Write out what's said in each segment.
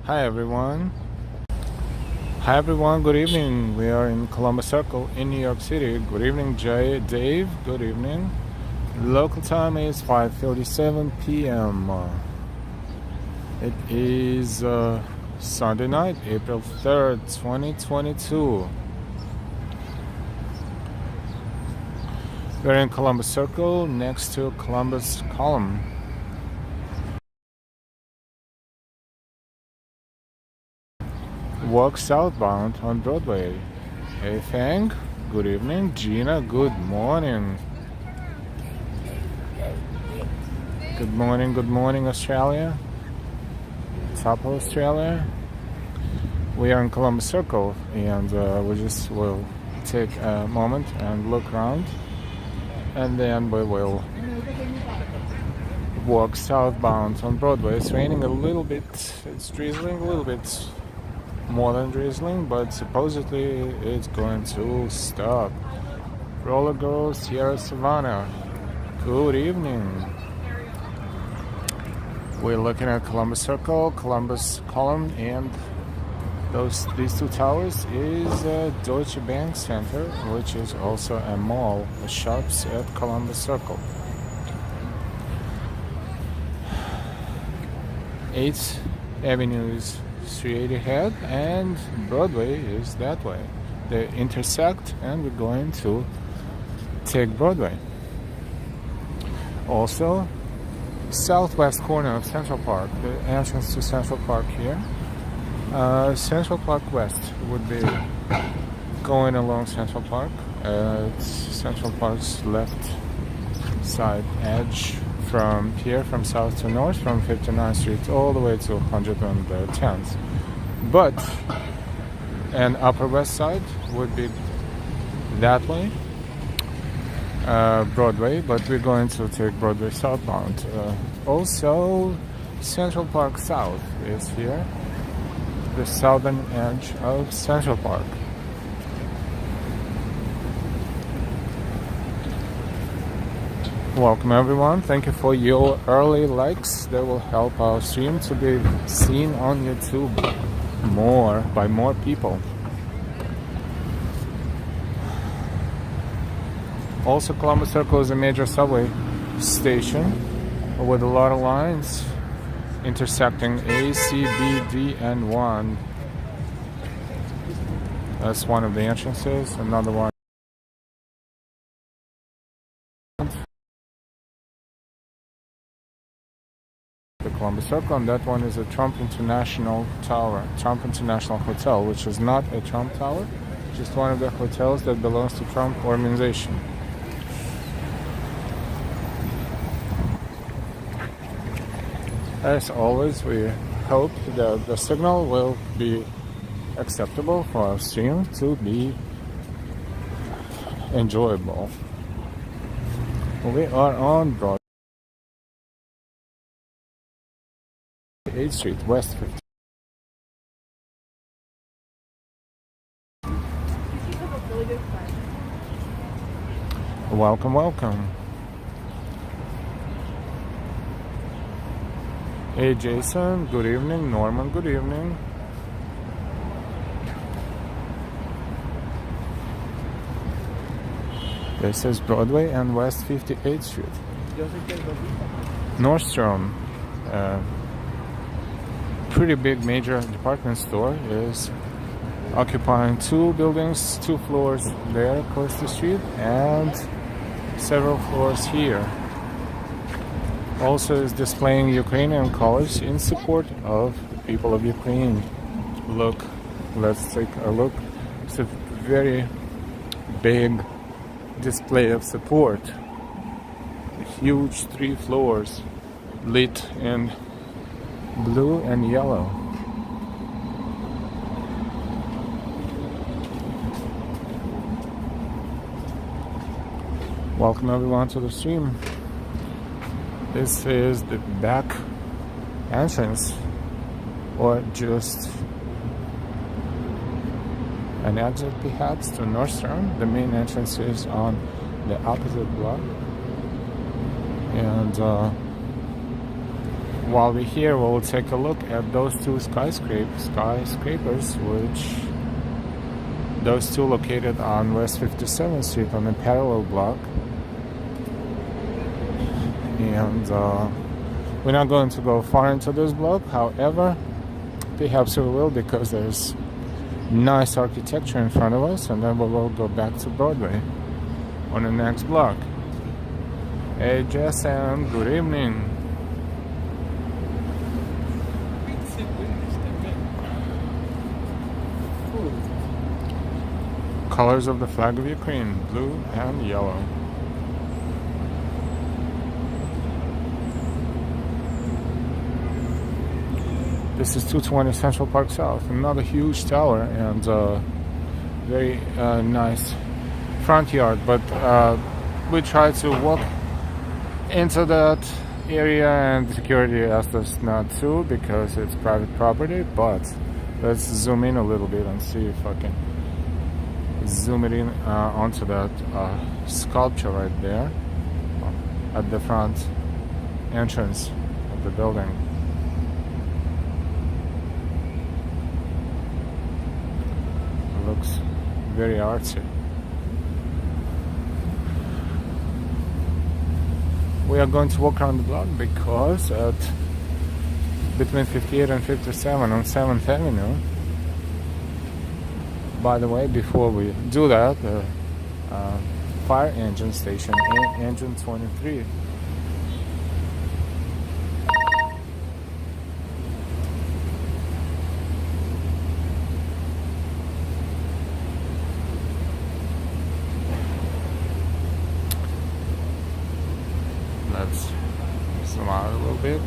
Hi everyone. Hi everyone, good evening. We are in Columbus Circle in New York City. Good evening, Dave. Good evening. Local time is 5:37 p.m. It is Sunday night, April 3rd, 2022. We're in Columbus Circle next to Columbus Column. Walk southbound on Broadway. Hey Fang, good evening. Gina, good morning. Good morning Australia. Top of Australia. We are in Columbus Circle and we just will take a moment and look around and then we will walk southbound on Broadway. It's raining a little bit, it's drizzling a little bit. More than drizzling, but supposedly it's going to stop. Roller Girls, Sierra Savannah. Good evening. We're looking at Columbus Circle, Columbus Column, and these two towers is Deutsche Bank Center, which is also a mall, the shops at Columbus Circle. 8th Avenue is straight ahead and Broadway is that way. They intersect and we're going to take Broadway. Also, southwest corner of Central Park, the entrance to Central Park here. Central Park West would be going along Central Park. It's Central Park's left side edge from here, from south to north, from 59th Street all the way to 110th. But an Upper West Side would be that way, Broadway, but we're going to take Broadway southbound. Also, Central Park South is here, the southern edge of Central Park. Welcome everyone, thank you for your early likes. That will help our stream to be seen on YouTube by more people. Also, Columbus Circle is a major subway station with a lot of lines intersecting A, C, B, D, and 1. That's one of the entrances, another one. Columbus Circle, and that one is a Trump International Tower, Trump International Hotel, which is not a Trump Tower, just one of the hotels that belongs to Trump organization. As always, we hope that the signal will be acceptable for our stream to be enjoyable. We are on Broadway. 8th Street, West 50. Welcome, welcome. Hey Jason, good evening. Norman, good evening. This is Broadway and West 58th Street. Nordstrom, pretty big major department store, is occupying 2 buildings, 2 floors there across the street and several floors here. Also is displaying Ukrainian colors in support of the people of Ukraine. Look, let's take a look. It's a very big display of support. Huge 3 floors lit in blue and yellow. Welcome everyone to the stream. This is the back entrance, or just an exit perhaps to Nordstrom. The main entrance is on the opposite block, and while we're here, we'll take a look at those two skyscrapers, which those two located on West 57th Street on a parallel block. And we're not going to go far into this block, however, perhaps we will, because there's nice architecture in front of us, and then we will go back to Broadway on the next block. Hey Jess, and good evening. Colors of the flag of Ukraine, blue and yellow. This is 220 Central Park South, another huge tower, and very nice front yard, but we try to walk into that area, and security asked us not to because it's private property. But let's zoom in a little bit and see if I can zoom it in onto that sculpture right there at the front entrance of the building. It looks very artsy. We are going to walk around the block because at between 58 and 57 on 7th Avenue. By the way, before we do that, the fire engine station, engine 23. Let's zoom out a little bit.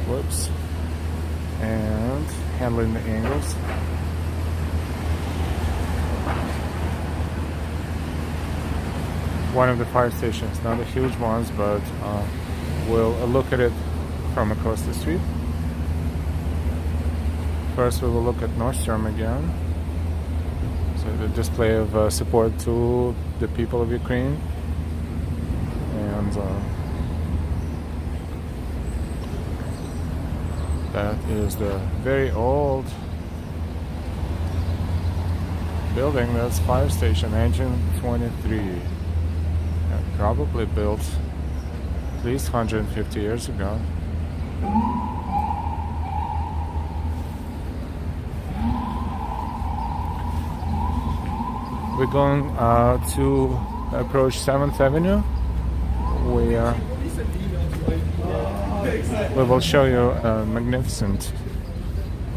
Whoops. And handling the angles. One of the fire stations, not the huge ones, but we'll look at it from across the street. First we will look at Nordstrom again. So the display of support to the people of Ukraine. And that is the very old building. That's fire station, engine 23. Probably built at least 150 years ago. We're going to approach 7th Avenue. We will show you a magnificent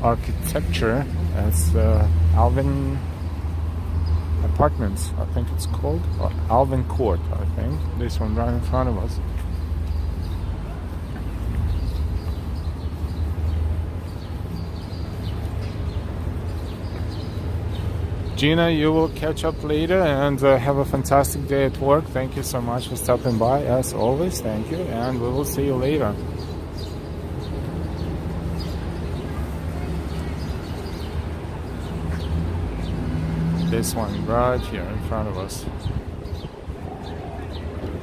architecture. It's Alvin Apartments, I think it's called, or Alvin Court, I think. This one right in front of us. Gina, you will catch up later, and have a fantastic day at work. Thank you so much for stopping by, as always. Thank you, and we will see you later. This one right here in front of us.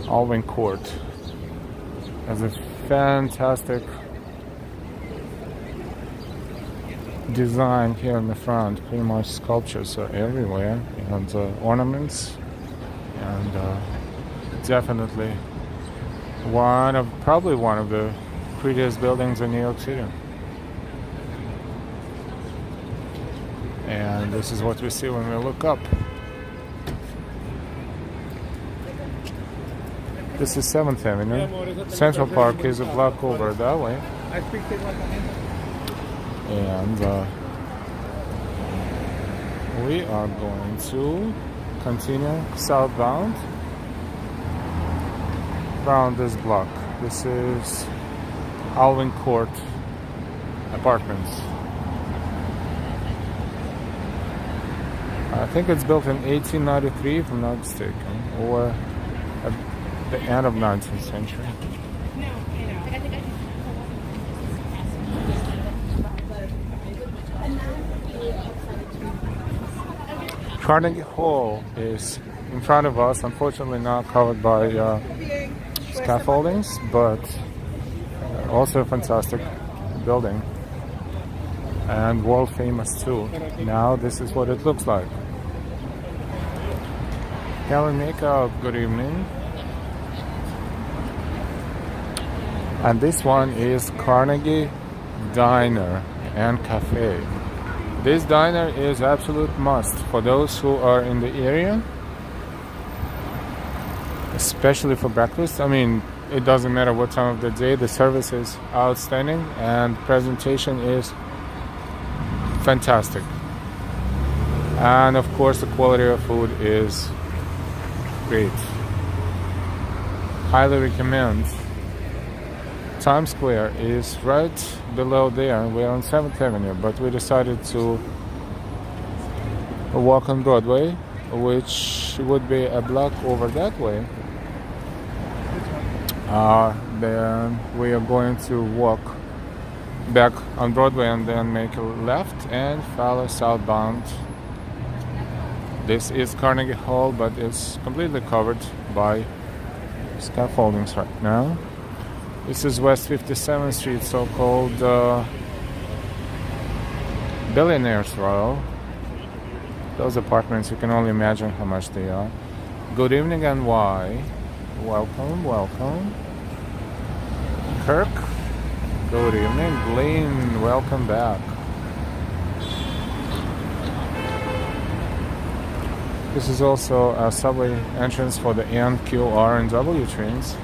Alvin Court has a fantastic design here in the front. Pretty much sculptures are everywhere, and ornaments, and definitely probably one of the prettiest buildings in New York City. And this is what we see when we look up. This is 7th Avenue. Central Park is a block over that way. And we are going to continue southbound around this block. This is Alvin Court Apartments. I think it's built in 1893, if I'm not mistaken, or at the end of 19th century. Carnegie Hall is in front of us, unfortunately not covered by scaffoldings, but Also a fantastic building. And world famous too. Now this is what it looks like. Hair and makeup, good evening. And this one is Carnegie Diner and Cafe. This diner is absolute must for those who are in the area, especially for breakfast. I mean, it doesn't matter what time of the day, the service is outstanding and presentation is fantastic. And of course the quality of food is great. Highly recommend. Times Square is right below there. We're on 7th Avenue, but we decided to walk on Broadway, which would be a block over that way. Then we are going to walk back on Broadway and then make a left and follow southbound. This is Carnegie Hall, but it's completely covered by scaffoldings right now. This is West 57th Street, so-called Billionaires Row. Those apartments, you can only imagine how much they are. Good evening, NY. Welcome, welcome. Kirk, good evening. Blaine, welcome back. This is also a subway entrance for the N, Q, R, and W trains.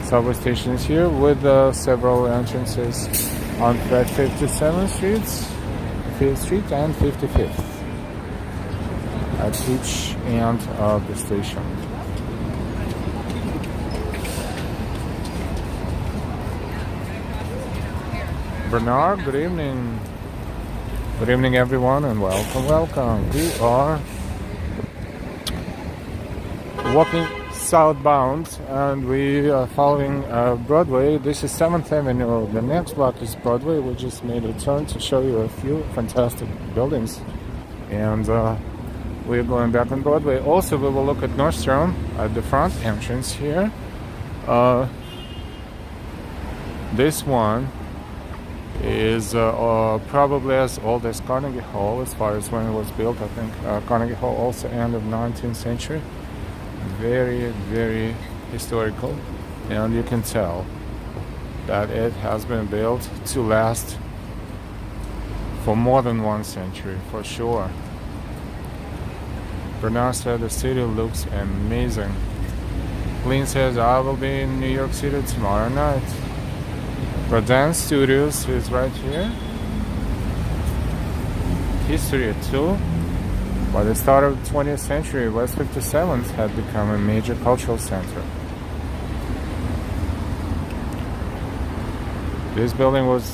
Subway stations here with several entrances on 57th Street, 5th Street, and 55th at each end of the station. Bernard, good evening. Good evening, everyone, and welcome, welcome. We are walking southbound and we are following Broadway. This is 7th Avenue. The next block is Broadway. We just made a turn to show you a few fantastic buildings, and we're going back on Broadway. Also, we will look at Nordstrom at the front entrance here. This one is probably as old as Carnegie Hall as far as when it was built. I think Carnegie Hall also end of 19th century. Very, very historical, and you can tell that it has been built to last for more than 1 century, for sure. Bernard said the city looks amazing. Lynn says I will be in New York City tomorrow night. Rodan Studios is right here. History too. By the start of the 20th century, West 57th had become a major cultural center. This building was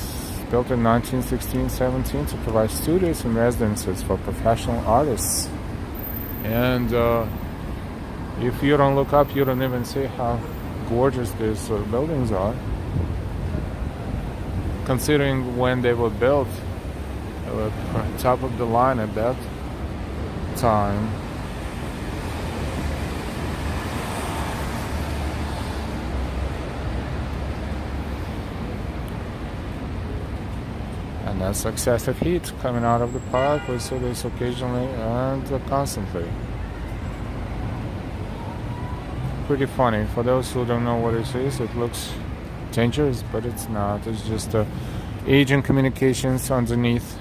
built in 1916-17 to provide studios and residences for professional artists. And if you don't look up, you don't even see how gorgeous these buildings are. Considering when they were built, they were top of the line at that time. And that's excessive heat coming out of the park. We see this occasionally and constantly. Pretty funny. For those who don't know what it is, it looks dangerous, but it's not. It's just aging communications underneath.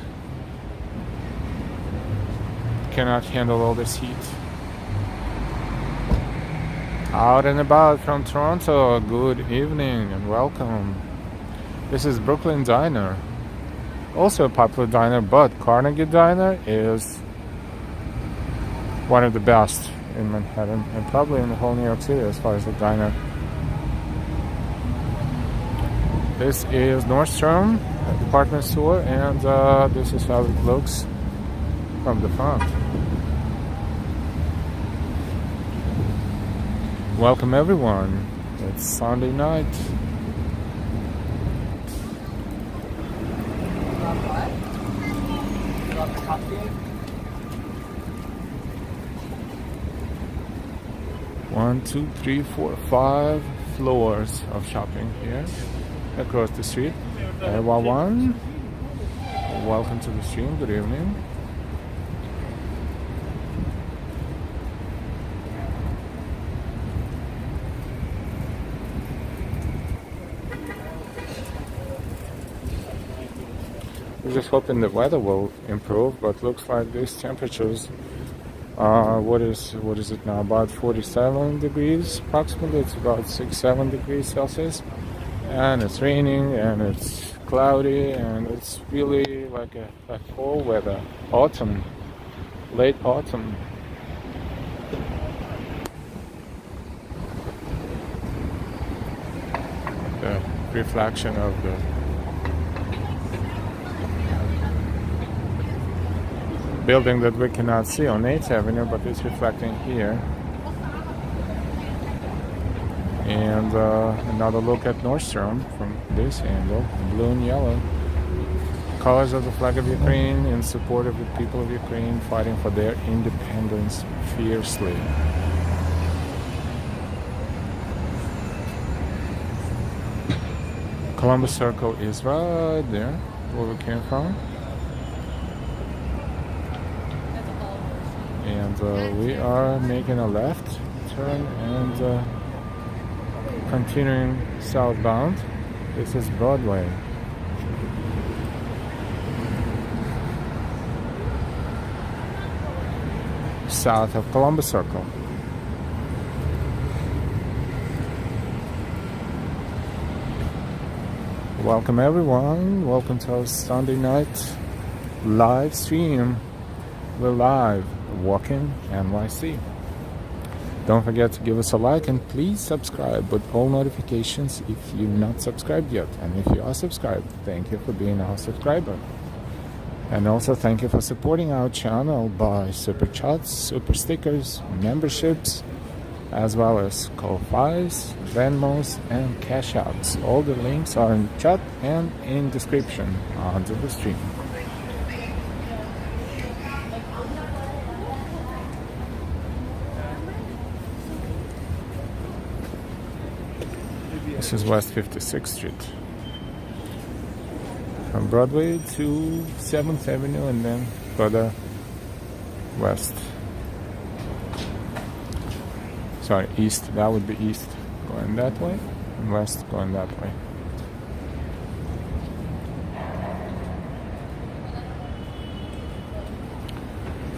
Cannot handle all this heat. Out and about from Toronto, good evening and welcome. This is Brooklyn Diner, also a popular diner, but Carnegie Diner is one of the best in Manhattan and probably in the whole New York City as far as the diner. This is Nordstrom, a department store, and this is how it looks from the front. Welcome everyone. It's Sunday night. One, two, three, four, 5 floors of shopping here. across the street. Wawan, welcome to the stream. Good evening. We're just hoping the weather will improve, but looks like these temperatures are what is it now? About 47 degrees approximately. It's about 6-7 degrees Celsius, and it's raining and it's cloudy and it's really like a fall weather, autumn, late autumn. The reflection of the building that we cannot see on 8th Avenue, but it's reflecting here. And another look at Nordstrom from this angle, blue and yellow. Colors of the flag of Ukraine in support of the people of Ukraine fighting for their independence fiercely. Columbus Circle is right there, where we came from. And we are making a left turn and continuing southbound. This is Broadway. South of Columbus Circle. Welcome everyone. Welcome to our Sunday night live stream. We're live. Walking NYC. Don't forget to give us a like and please subscribe with all notifications if you're not subscribed yet. And if you are subscribed, thank you for being our subscriber. And also thank you for supporting our channel by super chats, super stickers, memberships, as well as Ko-Fis, Venmos, and Cash Apps. All the links are in chat and in description under the stream. This is West 56th Street. From Broadway to 7th Avenue and then further west. Sorry, east. That would be east going that way and west going that way.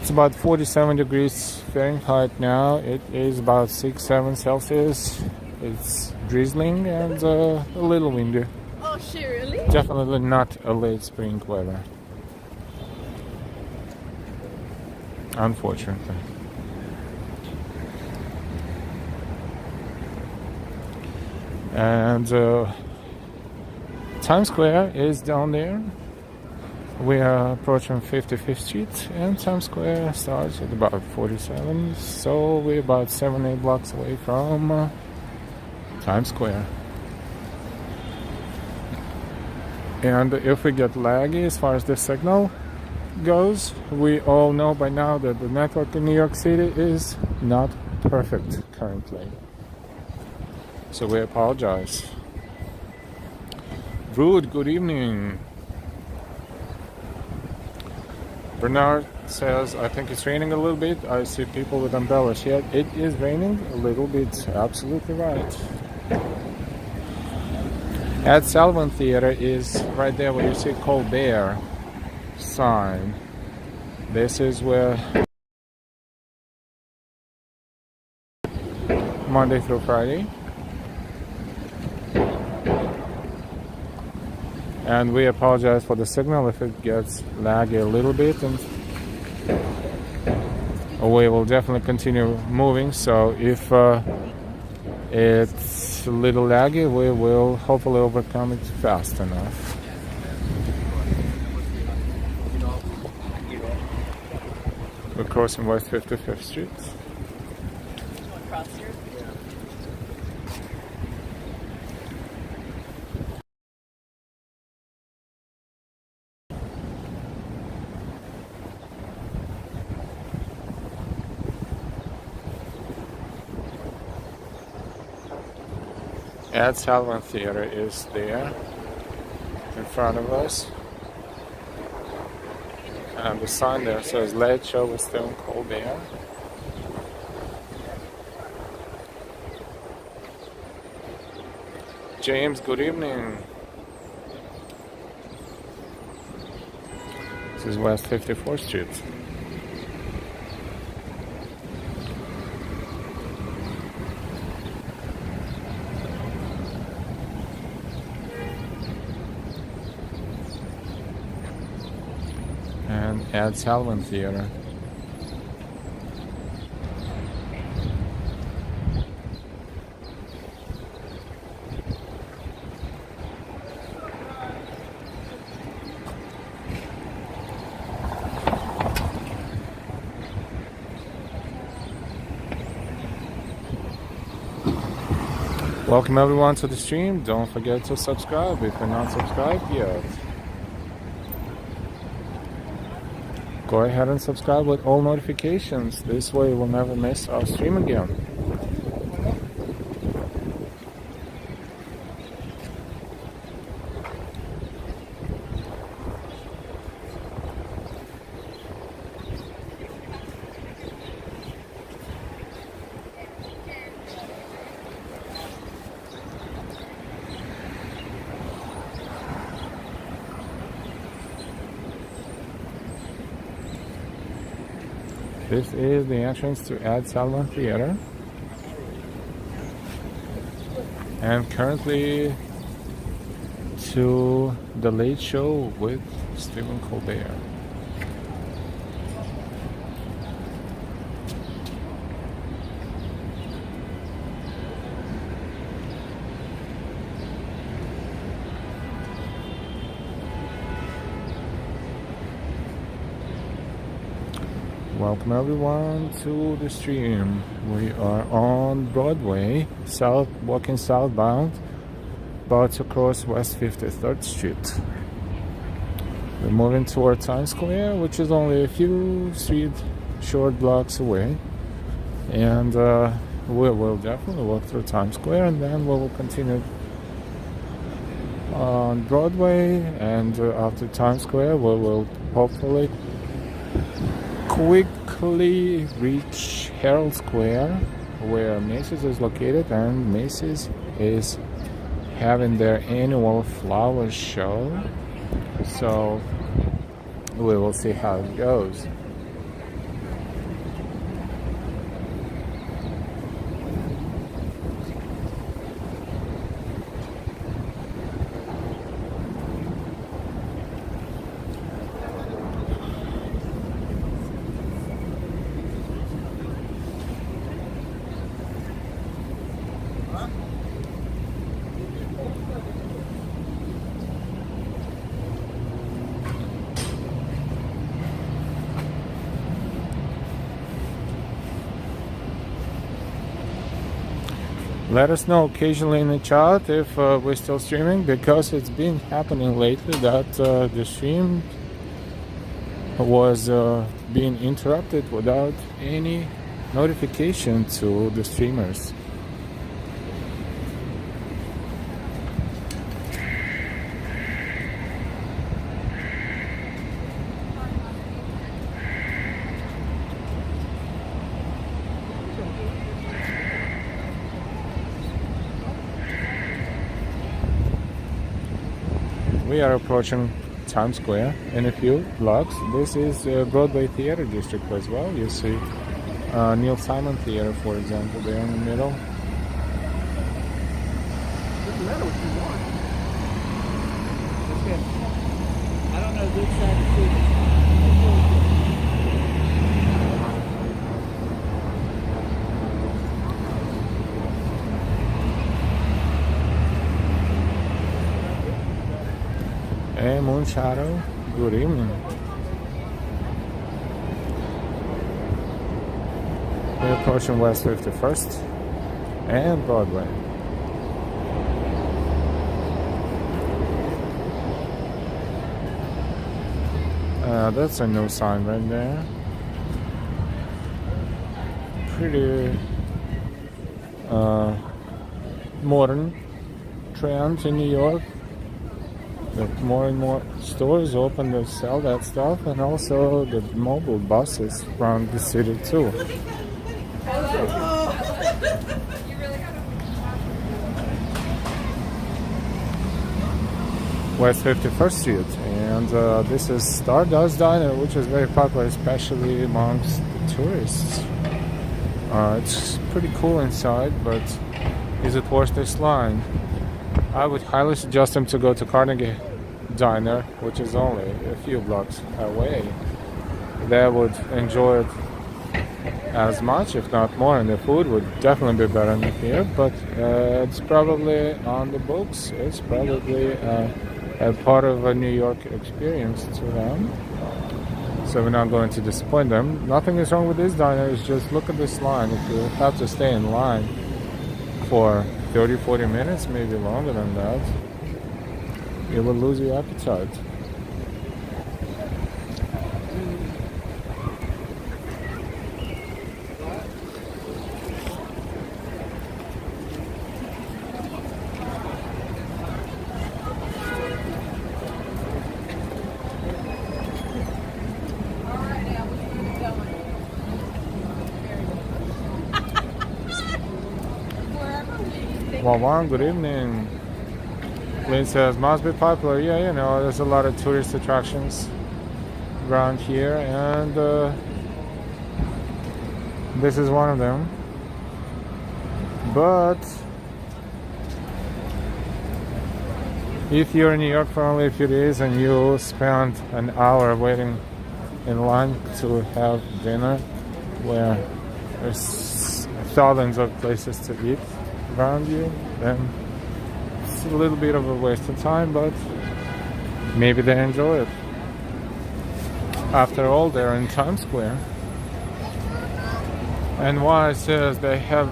It's about 47 degrees Fahrenheit now. It is about 6-7 Celsius. It's drizzling and a little windy. Oh shit, really? Definitely not a late spring weather. Unfortunately. And Times Square is down there. We are approaching 55th Street and Times Square starts at about 47. So we're about 7-8 blocks away from Times Square. And if we get laggy as far as the signal goes, we all know by now that the network in New York City is not perfect currently. So we apologize. Rude, good evening. Bernard says, I think it's raining a little bit. I see people with umbrellas. Yeah, it is raining a little bit. Absolutely right. At Alvin Theater is right there where you see Colbert sign. This is where Monday through Friday. And we apologize for the signal if it gets laggy a little bit, and we will definitely continue moving. So if it's a little laggy, we will hopefully overcome it fast enough. We're crossing West 55th Street. Ed Sullivan Theater is there in front of us. And the sign there says Late Show with Stephen Colbert. James, good evening. This is West 54th Street. And Ed Sullivan Theater. Welcome everyone to the stream. Don't forget to subscribe if you're not subscribed yet. Go ahead and subscribe with all notifications. This way you will never miss our stream again. This is the entrance to Ed Sullivan Theater. And currently to the Late Show with Stephen Colbert. Welcome everyone to the stream. We are on Broadway, walking southbound, about to cross West 53rd Street. We're moving toward Times Square, which is only a few short blocks away. And we will definitely walk through Times Square, and then we will continue on Broadway, and after Times Square we will hopefully quickly reach Herald Square, where Macy's is located, and Macy's is having their annual flower show, so we will see how it goes. Let us know occasionally in the chat if we're still streaming, because it's been happening lately that the stream was being interrupted without any notification to the streamers. We are approaching Times Square in a few blocks. This is Broadway Theater District as well. You see Neil Simon Theater, for example, there in the middle. Doesn't matter what you want. Okay. I don't know which side to see this. Hey, Moon Shadow, good evening. We're approaching West 51st and Broadway. That's a no sign right there. Pretty modern trend in New York. That more and more stores open to sell that stuff, and also the mobile buses around the city too. West 51st Street, and this is Stardust Diner, which is very popular, especially amongst the tourists. It's pretty cool inside, but is it worth this line? I would highly suggest them to go to Carnegie Diner, which is only a few blocks away. They would enjoy it as much, if not more, and the food would definitely be better than here, but it's probably on the books. It's probably a part of a New York experience to them, so we're not going to disappoint them. Nothing is wrong with this diner, it's just look at this line. If you have to stay in line for 30-40 minutes, maybe longer than that, you will lose your appetite. Well, good evening. Lynn says, must be popular. Yeah, you know, there's a lot of tourist attractions around here, and this is one of them. But if you're in New York for only a few days and you spend an hour waiting in line to have dinner, where there's thousands of places to eat around you, then it's a little bit of a waste of time, but maybe they enjoy it. After all, they're in Times Square. And why says they have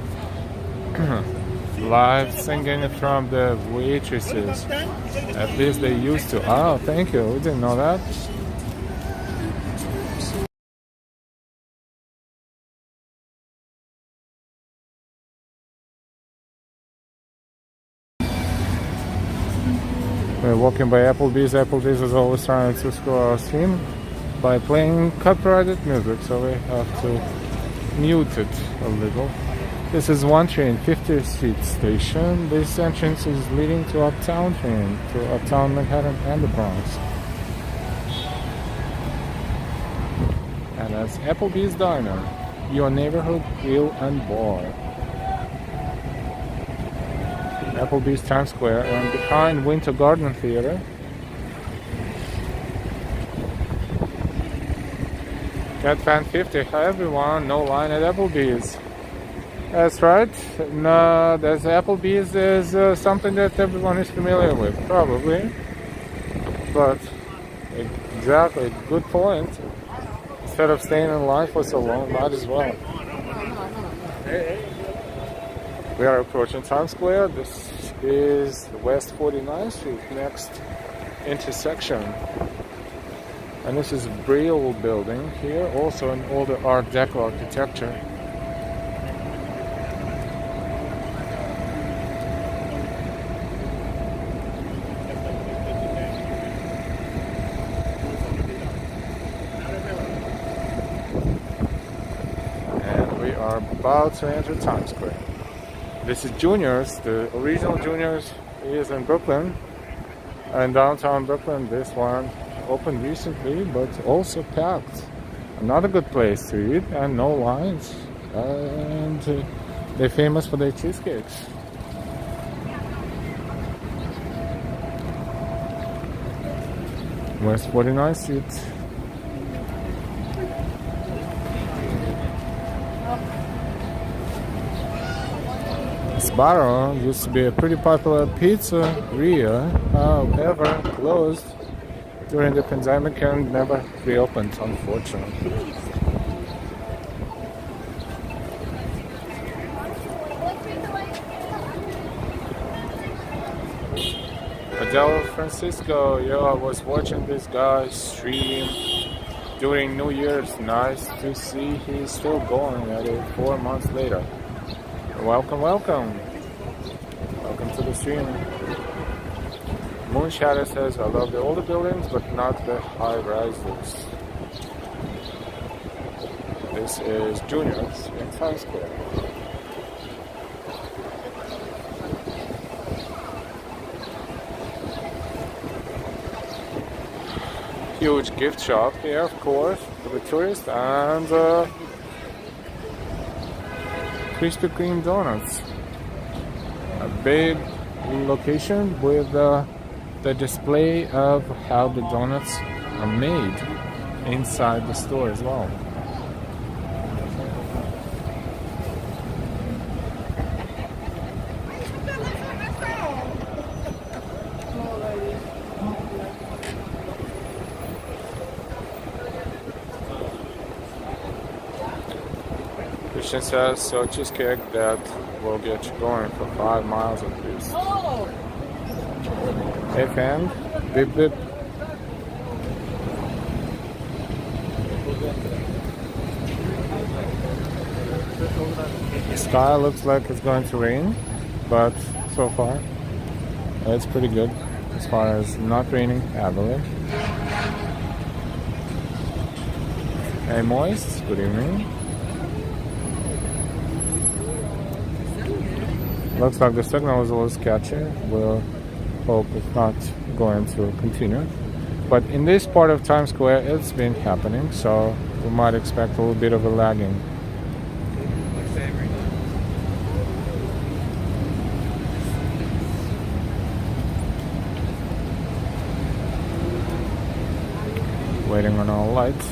live singing from the waitresses. At least they used to. Oh, thank you. We didn't know that. We're walking by Applebee's. Applebee's is always trying to score our stream by playing copyrighted music, so we have to mute it a little. This is one train, 50th Street station. This entrance is leading to Uptown train, to Uptown Manhattan and the Bronx. And that's Applebee's Diner, your neighborhood grill and bar. Applebee's Times Square, and behind Winter Garden Theater. Cat Fan 50. Hi everyone, no line at Applebee's. That's right. No, there's Applebee's is something that everyone is familiar with, probably. But exactly, good point. Instead of staying in line for so long, might as well. We are approaching Times Square. This is West 49th Street, next intersection. And this is Brill building here, also an older Art Deco architecture. And we are about to enter Times Square. This is Junior's. The original Junior's is in Brooklyn, and downtown Brooklyn. This one opened recently, but also packed. Another good place to eat, and no lines. And they're famous for their cheesecakes. West 49th Street. Sbarro used to be a pretty popular pizzeria, however closed during the pandemic and never reopened, unfortunately. Adele Francisco, yo, I was watching this guy stream during New Year's. Nice to see he's still going at it 4 months later. Welcome, welcome. Welcome to the stream. Moonshadow says, I love the older buildings, but not the high rises. This is Juniors in Times Square. Huge gift shop here, of course, for the tourists, and Krispy Kreme donuts. A big location with the display of how the donuts are made inside the store as well. Christian says, so cheesecake that will get you going for 5 miles at least. Oh! Hey fan, bip bip. The sky looks like it's going to rain, but so far it's pretty good as far as not raining heavily. Hey Moist, good evening. Looks like the signal is a little sketchy. We'll hope it's not going to continue. But in this part of Times Square, it's been happening, so we might expect a little bit of a lagging. Waiting on all lights.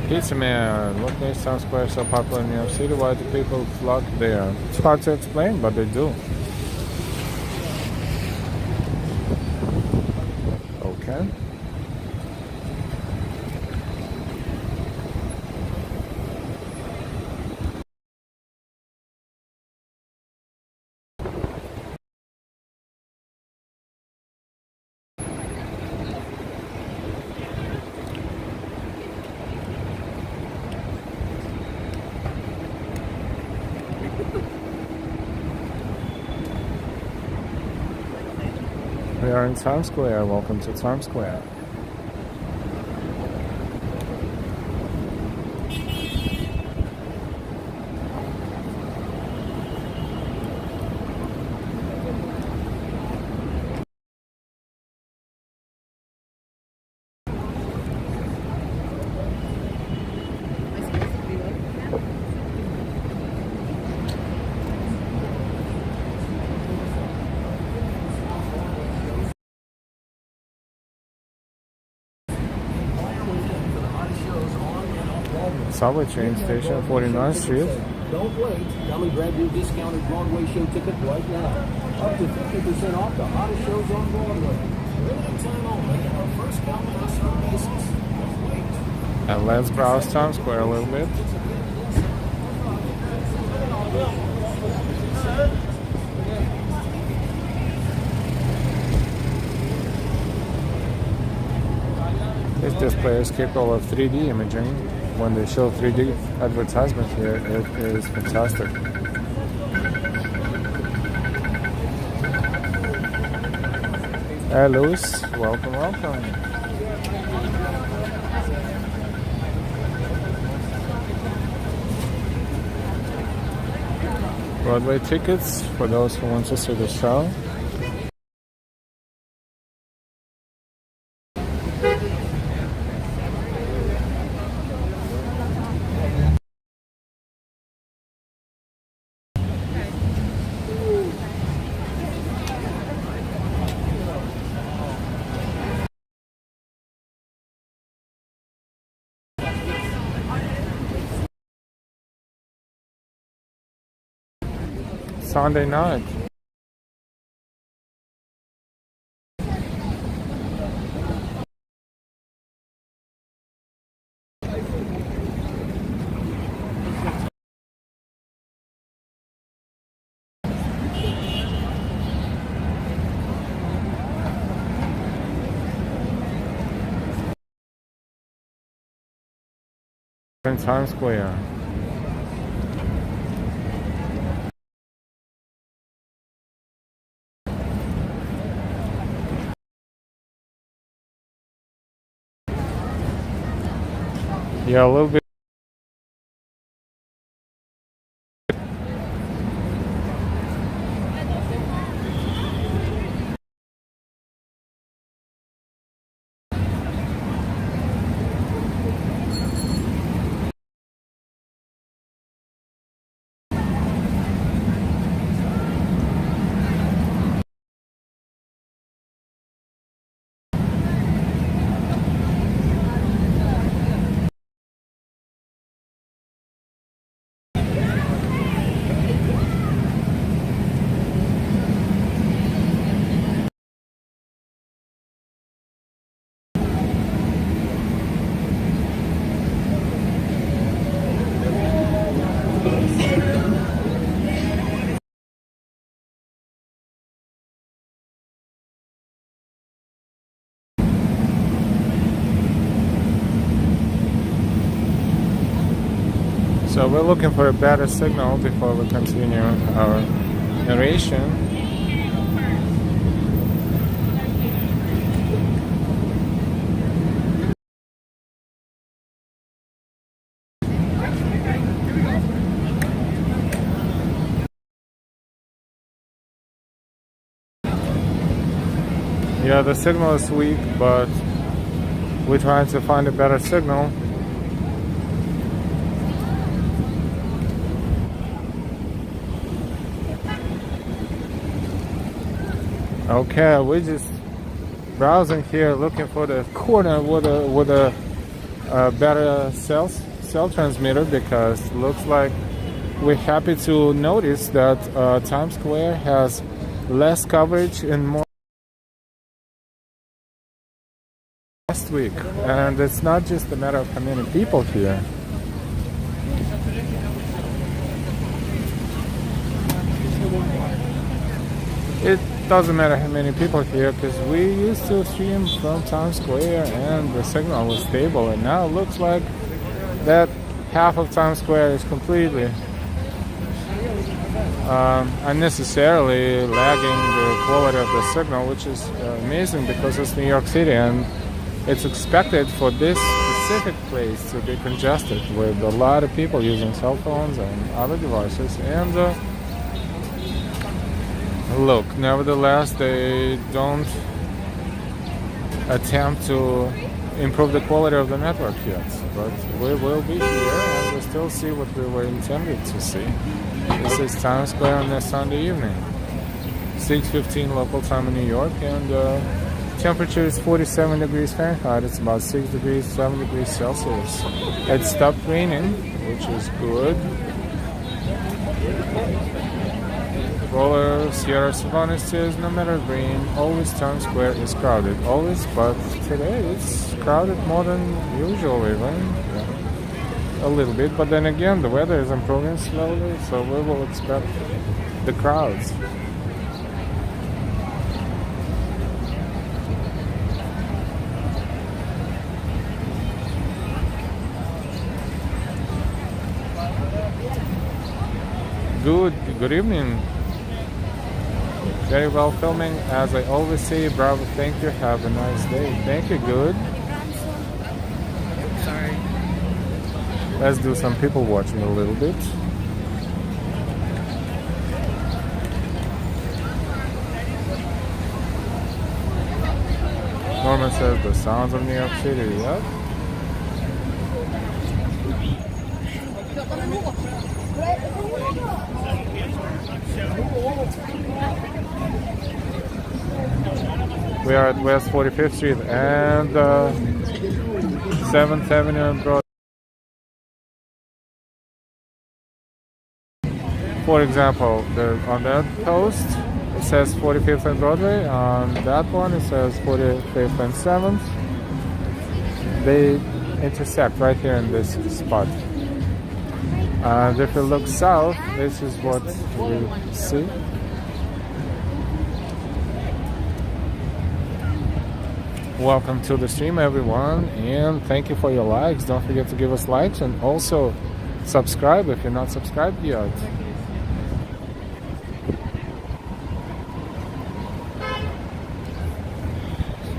Pizza Man, what makes Times Square so popular in New York City? Why do people flock there? It's hard to explain, but they do. Okay. We are in Times Square. Welcome to Times Square. Subway train station, 49th Street. Don't wait. Come and grab your discounted Broadway show ticket right now. Up to 50% off the hottest shows on Broadway. Limited time only. Our first come, first served basis. Don't wait. And let's browse Times Square a little bit. This display is capable of 3D imaging. When they show 3D advertisement here, it is fantastic. Hey Louis, welcome, welcome. Broadway tickets for those who want to see the show. Sunday night. in Times Square. Yeah, a little bit. So we're looking for a better signal before we continue our narration. Yeah, the signal is weak, but we're trying to find a better signal. Okay, we're just browsing here, looking for the corner with a better cell transmitter, because it looks like we're happy to notice that Times Square has less coverage and more last week, and it's not just a matter of how many people here. It doesn't matter how many people here, because we used to stream from Times Square and the signal was stable, and now it looks like that half of Times Square is completely unnecessarily lagging the quality of the signal, which is amazing because it's New York City and it's expected for this specific place to be congested with a lot of people using cell phones and other devices. And look, nevertheless, they don't attempt to improve the quality of the network yet, but we will be here and we still see what we were intended to see. This is Times Square on a Sunday evening, 6:15 local time in New York, and temperature is 47 degrees Fahrenheit. It's about 7 degrees Celsius. It stopped raining, which is good. Roller Sierra Savannah says, no matter rain, always Times Square is crowded. Always, but today it's crowded more than usual even. Yeah. A little bit, but then again, the weather is improving slowly, so we will expect the crowds. Good evening. Very well filming, as I always say. Bravo, thank you. Have a nice day. Thank you. Good. Sorry. Let's do some people watching a little bit. Norman says the sounds of New York City. Yep. We are at West 45th Street and 7th Avenue and Broadway. For example, on that post it says 45th and Broadway. On that one it says 45th and 7th. They intersect right here in this spot. And if you look south, this is what we see. Welcome to the stream, everyone, and thank you for your likes. Don't forget to give us likes and also subscribe if you're not subscribed yet.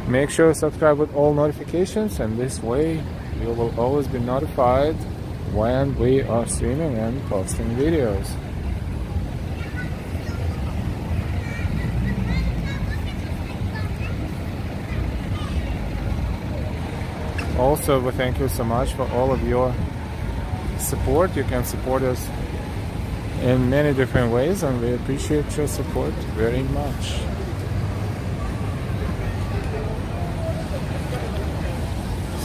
Make sure to subscribe with all notifications, and this way you will always be notified when we are streaming and posting videos. Also, we thank you so much for all of your support. You can support us in many different ways, and we appreciate your support very much.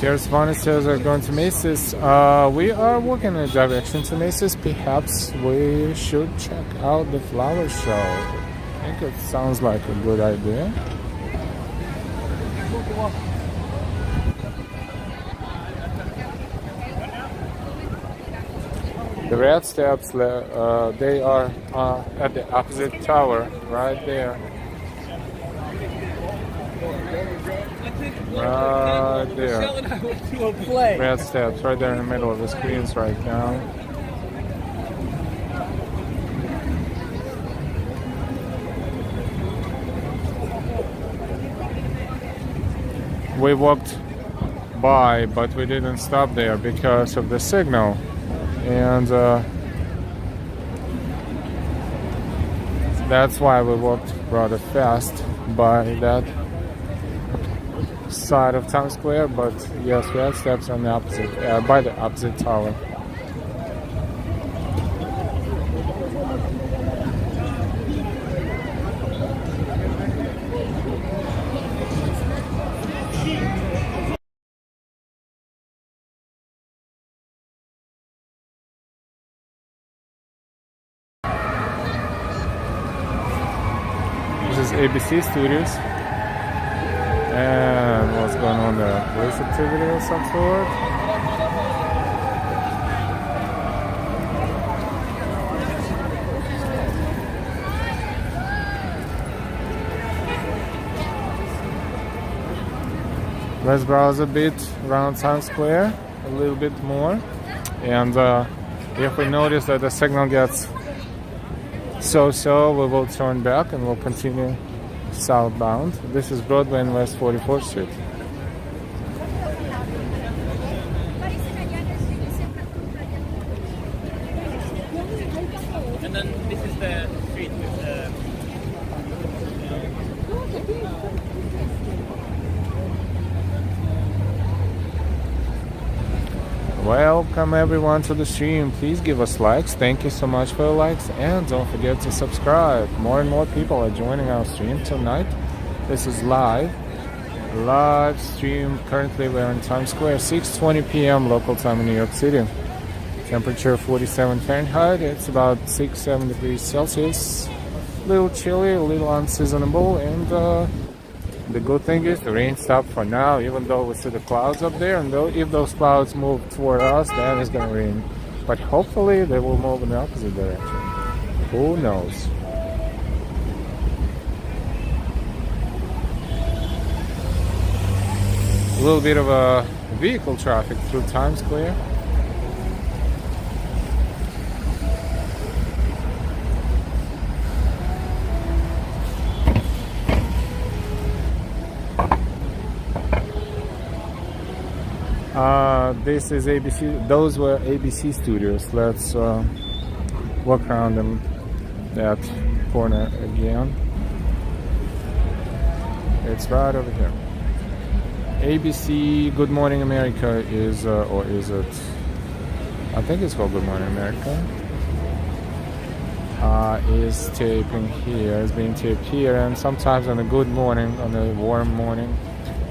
Here's Vani says we're going to Macy's. We are working in a direction to Macy's. Perhaps we should check out the flower show. I think it sounds like a good idea. The red steps, they are at the opposite tower, right there. Right there. Red steps, right there in the middle of the screens right now. We walked by, but we didn't stop there because of the signal. And that's why we walked rather fast by that side of Times Square. But yes, red steps on the opposite, by the opposite tower. This is ABC Studios. And what's going on there? Police activity of some sort? Let's browse a bit around Times Square, a little bit more. And if we notice that the signal gets so-so, we will turn back and we'll continue southbound. This is Broadway and West 44th Street. And then this is the street with the... Welcome everyone to the stream. Please give us likes. Thank you so much for the likes, and don't forget to subscribe. More and more people are joining our stream tonight. This is live stream. Currently we're in Times Square, 6:20 p.m. local time in New York City. Temperature 47 Fahrenheit. It's about 6-7 degrees Celsius. A little chilly, a little unseasonable, and the good thing is the rain stopped for now, even though we see the clouds up there, and if those clouds move toward us, then it's going to rain. But hopefully they will move in the opposite direction. Who knows? A little bit of a vehicle traffic through Times Square. This is ABC. Those were ABC Studios. Let's walk around them, that corner again. It's right over here. ABC Good Morning America is, or is it? I think it's called Good Morning America. Is taping here. Is being taped here, and sometimes on a good morning, on a warm morning,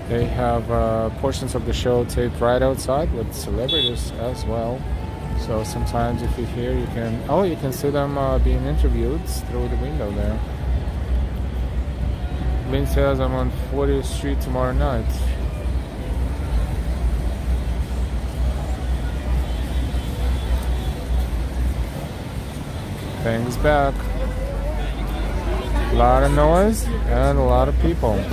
they have portions of the show taped right outside with celebrities as well. So sometimes if you're here, you can see them being interviewed through the window there. Lynn says I'm on 40th Street tomorrow night. Things back. A lot of noise and a lot of people.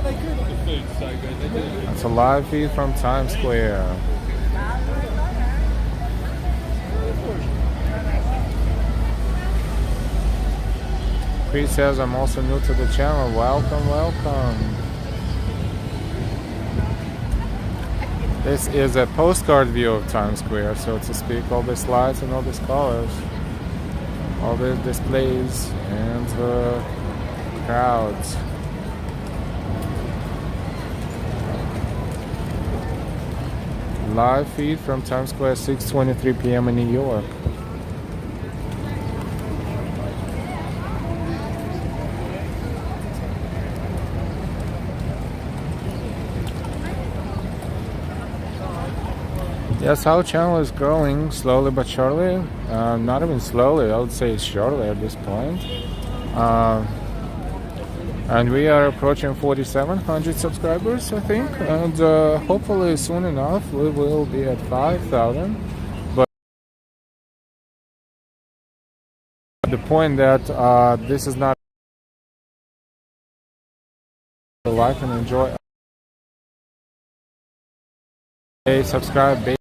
It's a live feed from Times Square. Chris says I'm also new to the channel. Welcome, welcome. This is a postcard view of Times Square, so to speak. All these lights and all these colors, all the displays and crowds. Live feed from Times Square, 6:23 p.m. in New York. Yes, our channel is growing slowly but surely. Not even slowly, I would say surely at this point. And we are approaching 4,700 subscribers, I think. And hopefully soon enough we will be at 5,000. But the point that this is not like and enjoy. Subscribe.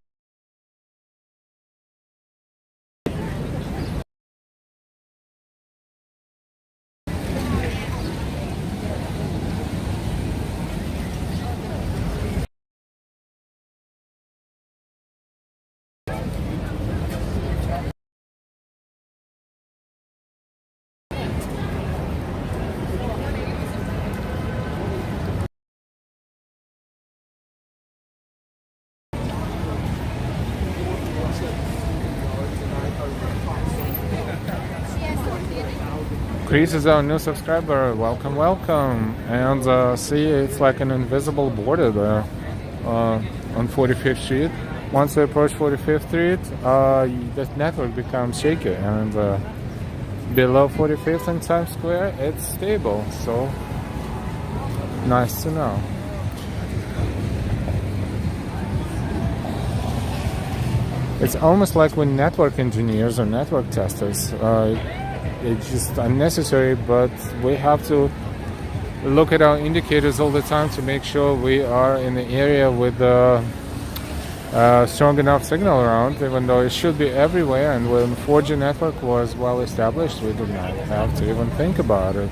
Chris is our new subscriber. Welcome, welcome. And see, it's like an invisible border there on 45th Street. Once we approach 45th Street, the network becomes shaky. And below 45th and Times Square, it's stable. So, nice to know. It's almost like when network engineers or network testers. It's just unnecessary, but we have to look at our indicators all the time to make sure we are in the area with strong enough signal around, even though it should be everywhere. And when 4G network was well established, we did not have to even think about it.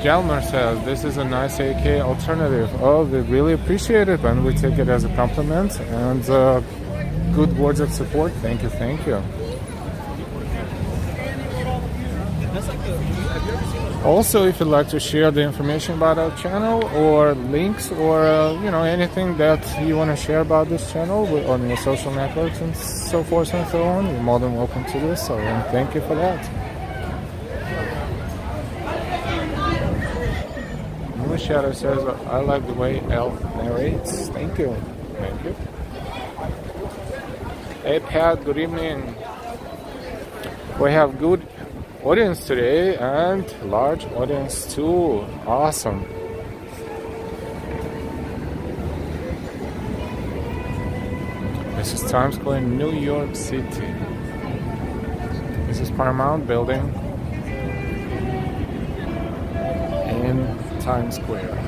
Gelmer says this is a nice AK alternative. Oh, we really appreciate it, and we take it as a compliment and good words of support. Thank you, thank you. Also, if you'd like to share the information about our channel or links or anything that you want to share about this channel on your social networks and so forth and so on, you're more than welcome to do so, and thank you for that. Blue Shadow says, I like the way Elf narrates. Thank you. Thank you. Hey Pat, good evening. We have good audience today and large audience too. Awesome. This is Times Square in New York City. This is Paramount Building in Times Square.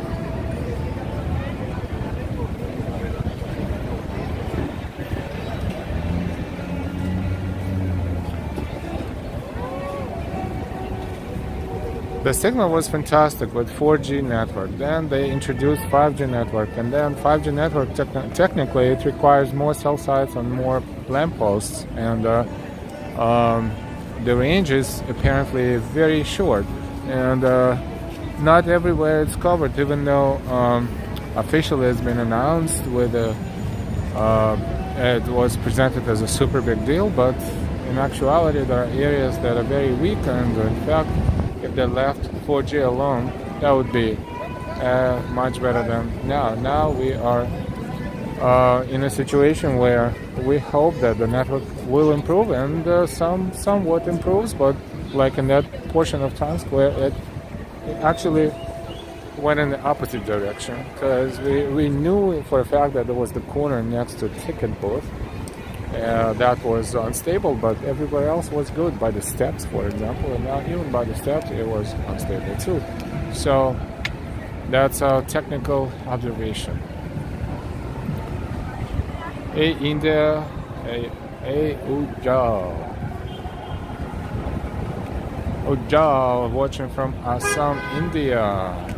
The signal was fantastic with 4G network. Then they introduced 5G network, and then 5G network technically it requires more cell sites and more lampposts, and the range is apparently very short, and not everywhere it's covered. Even though officially it's been announced with it was presented as a super big deal, but in actuality there are areas that are very weak, and in fact, if they left 4G alone, that would be much better than now. Now we are in a situation where we hope that the network will improve, and somewhat improves, but like in that portion of Times Square, it actually went in the opposite direction, because we knew for a fact that there was the corner next to ticket booth, that was unstable, but everywhere else was good. By the steps, for example, and now even by the steps, it was unstable too. So that's a technical observation. Hey India, hey Ujjal. Ujjal watching from Assam, India.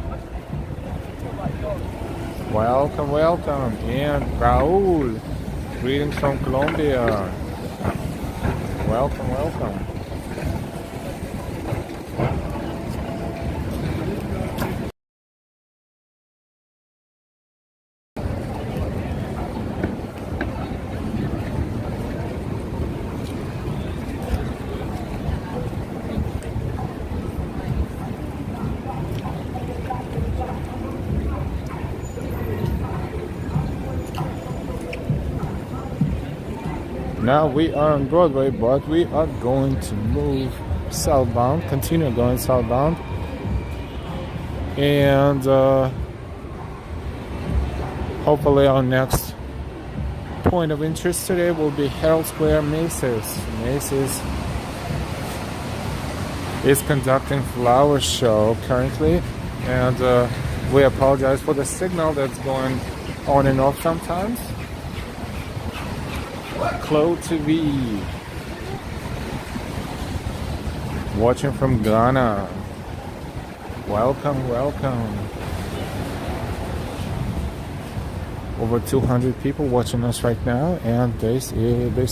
Welcome, welcome. And Raul, greetings from Colombia. Welcome, welcome. Now we are on Broadway, but we are going to move southbound, continue going southbound. And hopefully our next point of interest today will be Herald Square, Macy's. Macy's is conducting flower show currently, and we apologize for the signal that's going on and off sometimes. Chloe TV, watching from Ghana. Welcome, welcome. Over 200 people watching us right now, and this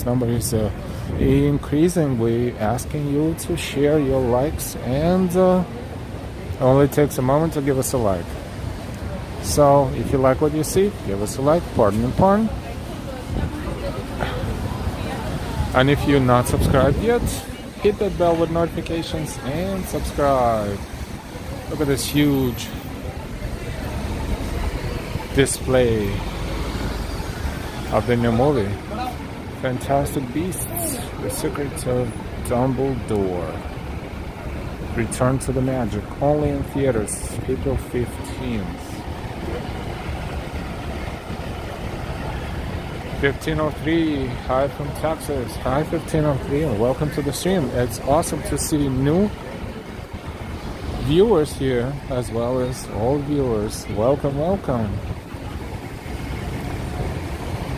number is increasing. We're asking you to share your likes, and it only takes a moment to give us a like. So if you like what you see, give us a like. Pardon and pardon. And if you're not subscribed yet, hit that bell with notifications and subscribe. Look at this huge display of the new movie, Fantastic Beasts, The Secrets of Dumbledore. Return to the Magic, only in theaters, April 15th. 1503, hi from Texas. Hi 1503, and welcome to the stream. It's awesome to see new viewers here as well as old viewers. Welcome, welcome.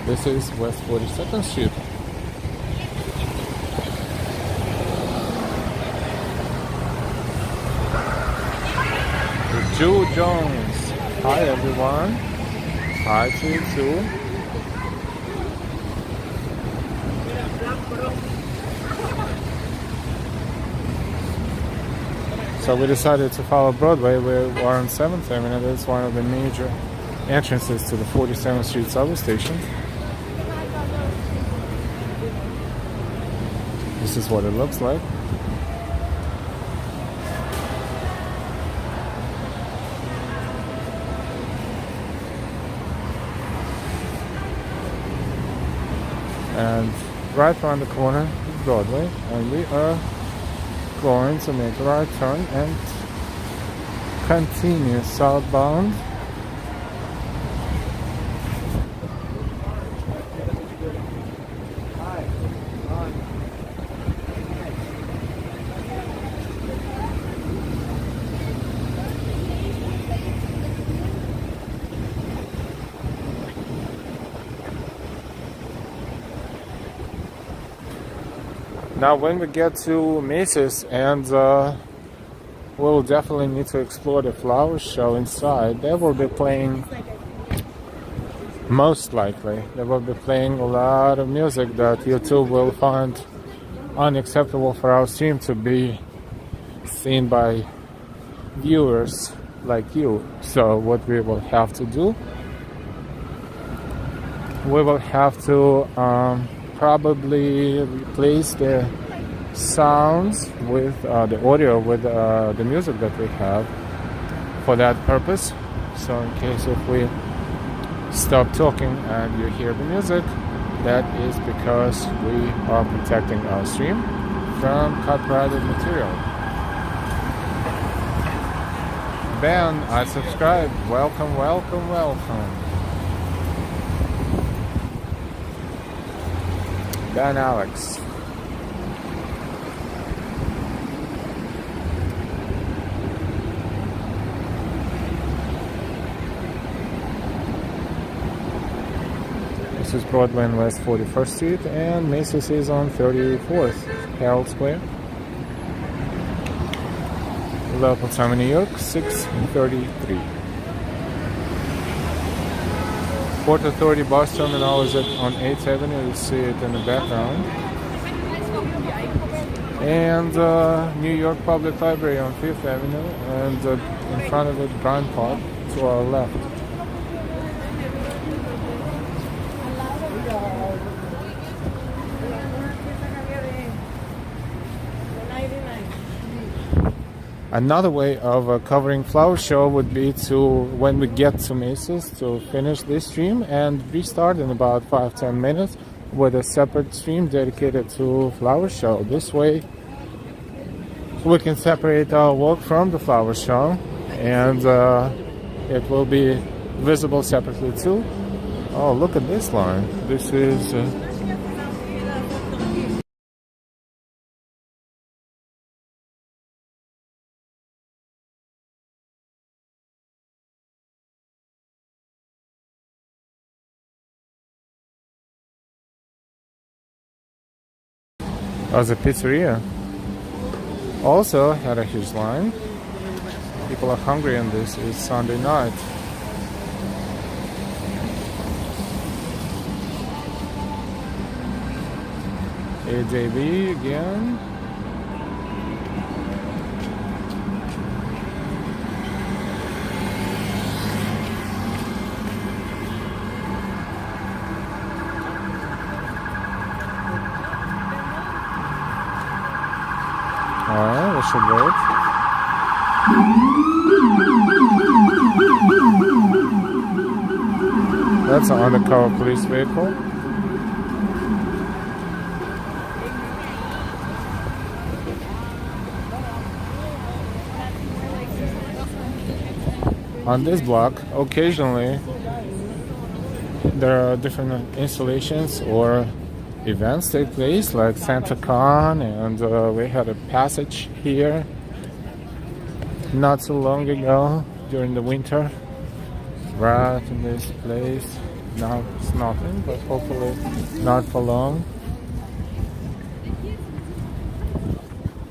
This is West 42nd Street. Joe Jones. Hi everyone. Hi to you too. So we decided to follow Broadway. We're on 7th Avenue. That's one of the major entrances to the 47th Street subway station. This is what it looks like. And right around the corner is Broadway, and we are going to make a right turn and continue southbound. Now when we get to Macy's, and we'll definitely need to explore the flower show inside. They will be playing, most likely, they will be playing a lot of music that YouTube will find unacceptable for our stream to be seen by viewers like you. So what we will have to do, we will have to probably replace the sounds with the audio with the music that we have for that purpose. So in case if we stop talking and you hear the music, that is because we are protecting our stream from copyrighted material. Ben, I subscribed. Welcome, welcome, welcome. Ben Alex. This is Broadway and West 41st Street, and Macy's is on 34th, Herald Square. Local time in New York, 6:33. Port Authority bus terminal is on 8th Avenue. You see it in the background. And New York Public Library on 5th Avenue, and in front of it, Bryant Park to our left. Another way of covering flower show would be to, when we get to Macy's, to finish this stream and restart in about 5-10 minutes with a separate stream dedicated to flower show. This way we can separate our work from the flower show, and it will be visible separately too. Oh, look at this line. This is as a pizzeria. Also had a huge line. People are hungry, and this is Sunday night. AJB again. Alright, that should work. That's an undercover police vehicle. On this block, occasionally there are different installations or events take place, like SantaCon, and we had a passage here not so long ago during the winter, right in this place. Now it's nothing, but hopefully not for long.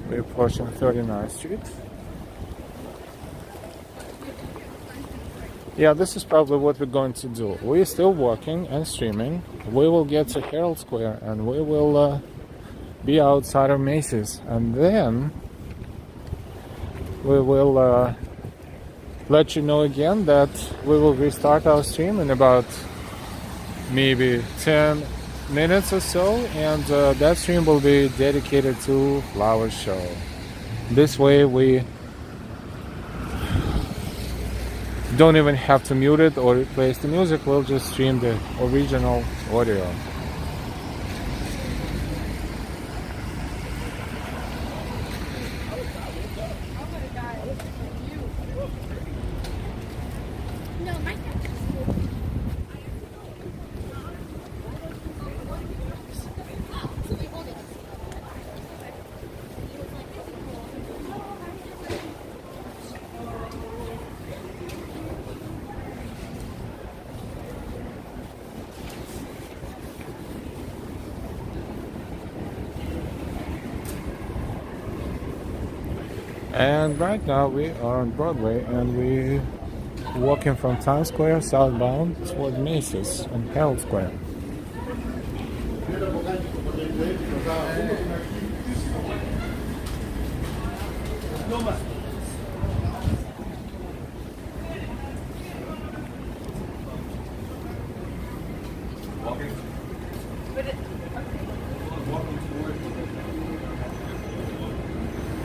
We're approaching 39th Street. Yeah, this is probably what we're going to do. We're still working and streaming. We will get to Herald Square, and we will be outside of Macy's, and then we will let you know again that we will restart our stream in about maybe 10 minutes or so, and that stream will be dedicated to flower show. This way we don't even have to mute it or replace the music. We'll just stream the original audio. And right now we are on Broadway, and we're walking from Times Square southbound toward Macy's and Herald Square.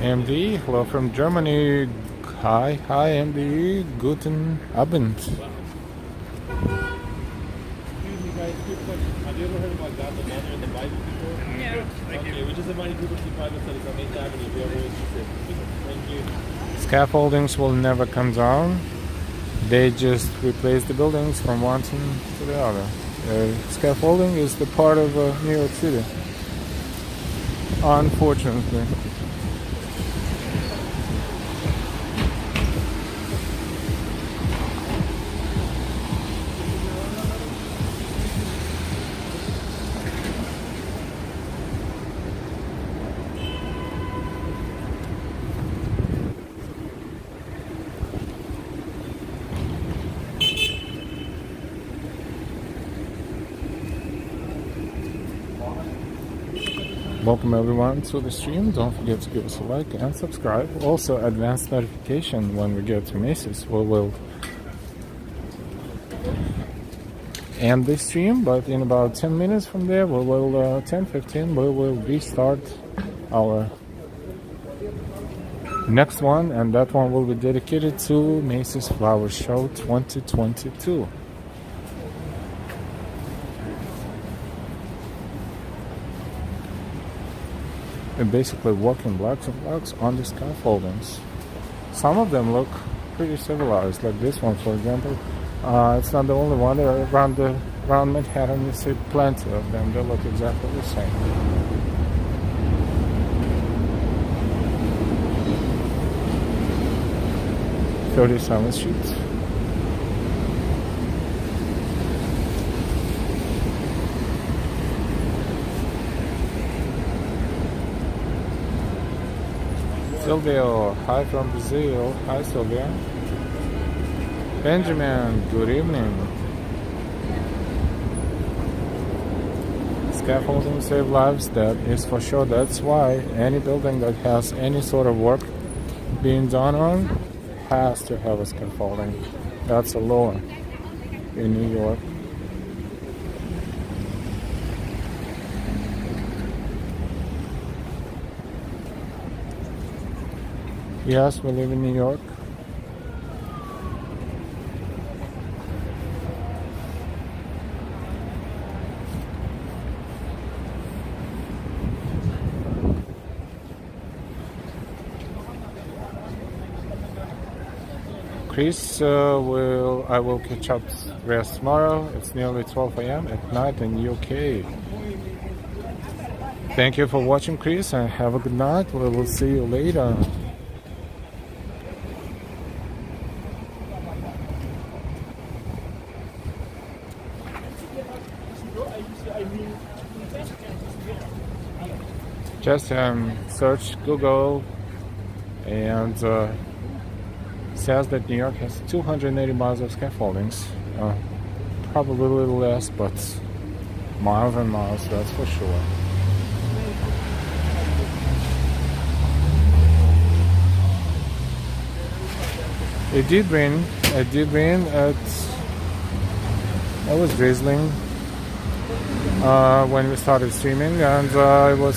MD, hello from Germany. Hi, MD. Guten Abend. Excuse me, guys. Quick question. Have you ever heard about God the Mother in the Bible before? Yeah. Thank Okay, we just invited people to private studies on 8th Avenue if you're ever interested. Thank you. Scaffoldings will never come down. They just replace the buildings from one to the other. Scaffolding is the part of New York City. unfortunately. Welcome everyone to the stream. Don't forget to give us a like and subscribe. Also, advanced notification when we get to Macy's. We will end this stream, but in about 10 minutes from there, we will 10-15, we will restart our next one, and that one will be dedicated to Macy's Flower Show 2022. And basically walking blocks and blocks on the scaffoldings. Some of them look pretty civilized, like this one, for example. It's not the only one. Around Manhattan, you see plenty of them. They look exactly the same. "37th Street." Silvio, hi from Brazil. Hi, Silvia. Benjamin, good evening. Scaffolding save lives, that is for sure. That's why any building that has any sort of work being done on has to have a scaffolding. That's a law in New York. Yes, we live in New York. Chris, I will catch up rest tomorrow. It's nearly 12 a.m. at night in UK. Thank you for watching, Chris, and have a good night. We will see you later. Just search Google and says that New York has 280 miles of scaffoldings. Probably a little less, but miles and miles, that's for sure. It did rain. It was drizzling when we started streaming, and it was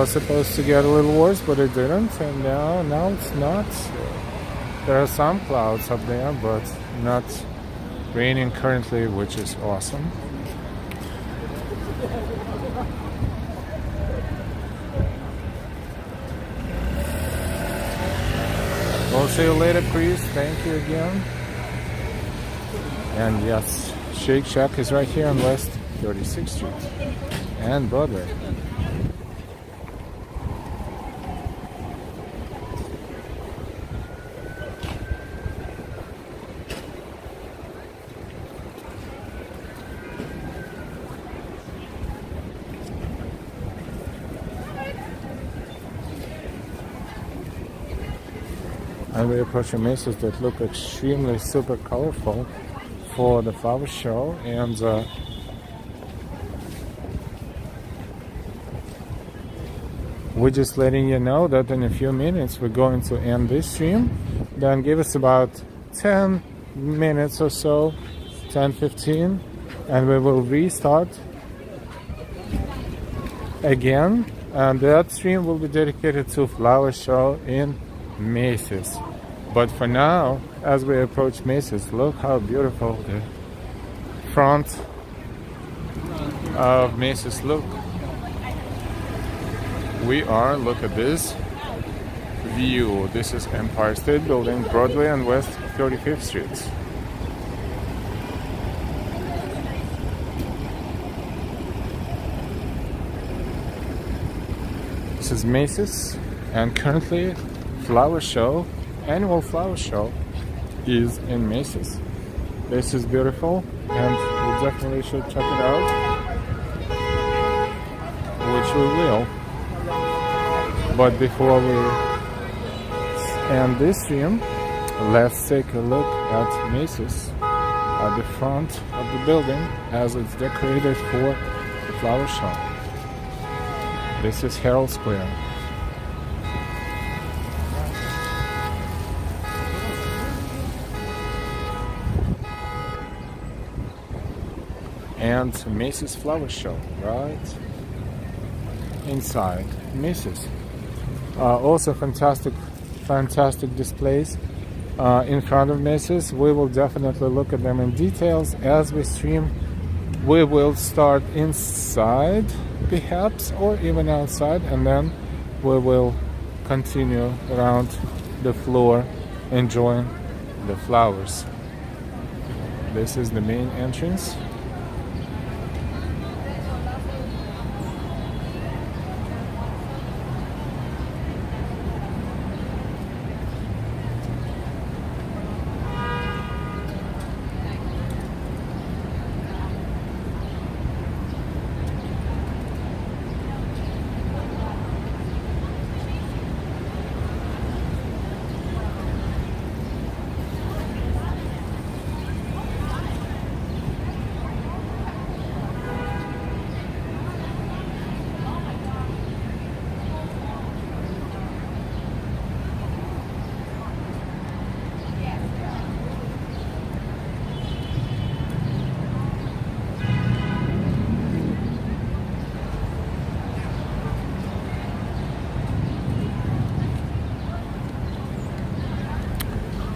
supposed to get a little worse, but it didn't, and now it's not. There are some clouds up there, but not raining currently, which is awesome. We'll see you later, Chris. Thank you again. And yes, Shake Shack is right here on West 36th Street and Broadway. And we're approaching Macy's that look extremely super colorful for the flower show, and we're just letting you know that in a few minutes we're going to end this stream. Then give us about 10 minutes or so, 10-15, and we will restart again, and that stream will be dedicated to flower show in Macy's. But for now, as we approach Macy's, look how beautiful the front of Macy's look. Look at this view. This is Empire State Building, Broadway and West 35th Street. This is Macy's, and currently annual flower show is in Macy's. This is beautiful, and we definitely should check it out, which we will. But before we end this stream, let's take a look at Macy's at the front of the building as it's decorated for the flower show. This is Herald Square. And Macy's flower show right inside Macy's. Also fantastic displays in front of Macy's. We will definitely look at them in details as we stream. We will start inside perhaps, or even outside, and then we will continue around the floor enjoying the flowers. This is the main entrance.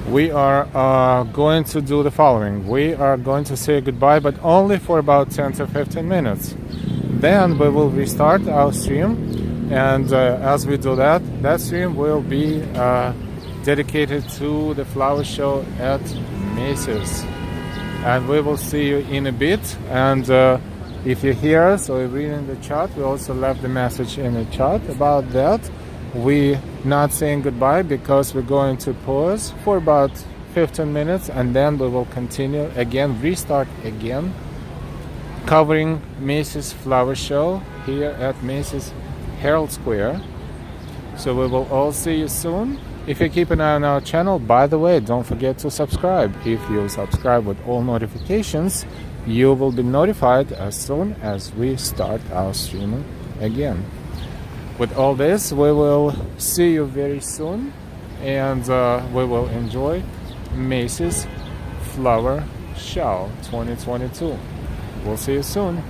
We are going to do the following. We are going to say goodbye, but only for about 10 to 15 minutes. Then we will restart our stream, and as we do that, that stream will be dedicated to the flower show at Macy's. And we will see you in a bit. And if you hear us or read in the chat, we also left the message in the chat about that. We're not saying goodbye because we're going to pause for about 15 minutes, and then we will continue again, restart again, covering Macy's flower show here at Macy's Herald Square. So we will all see you soon. If you keep an eye on our channel, by the way, don't forget to subscribe. If you subscribe with all notifications, you will be notified as soon as we start our streaming again. With all this, we will see you very soon, and we will enjoy Macy's Flower Show 2022. We'll see you soon.